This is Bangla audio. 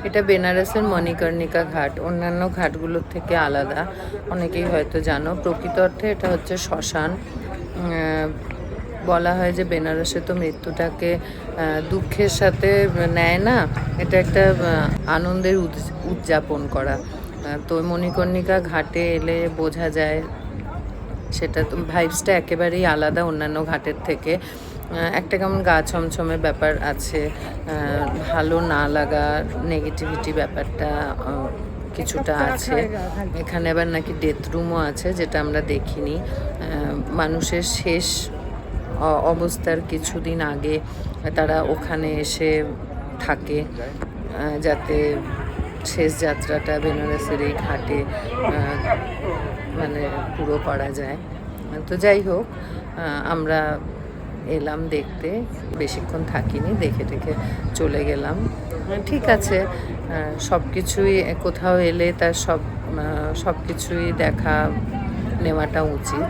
এটা বেনারসের মণিকর্ণিকা ঘাট, অন্যান্য ঘাটগুলোর থেকে আলাদা। অনেকেই হয়তো জানো, প্রকৃত অর্থে এটা হচ্ছে শ্মশান। বলা হয় যে বেনারসে তো মৃত্যুটাকে দুঃখের সাথে নেয় না, এটা একটা আনন্দের উদযাপন করা। তো মণিকর্ণিকা ঘাটে এলে বোঝা যায় সেটা তো ভাইবসটা একেবারেই আলাদা অন্যান্য ঘাটের থেকে। একটা কেমন গা ছমছমে ব্যাপার আছে, ভালো না লাগা, নেগেটিভিটি ব্যাপারটা কিছুটা আছে। এখানে আবার নাকি ডেথ রুমও আছে, যেটা আমরা দেখিনি। মানুষের শেষ অবস্থার কিছুদিন আগে তারা ওখানে এসে থাকে, যাতে শেষ যাত্রাটা বেনারসের এই ঘাটে মানে পুরো করা যায়। তো যাই হোক, আমরা এলাম দেখতে, বেশিক্ষণ থাকিনি, দেখে টেখে চলে গেলাম। ঠিক আছে, সব কিছুই কোথাও এলে তার সব কিছুই দেখা নেওয়াটা উচিত।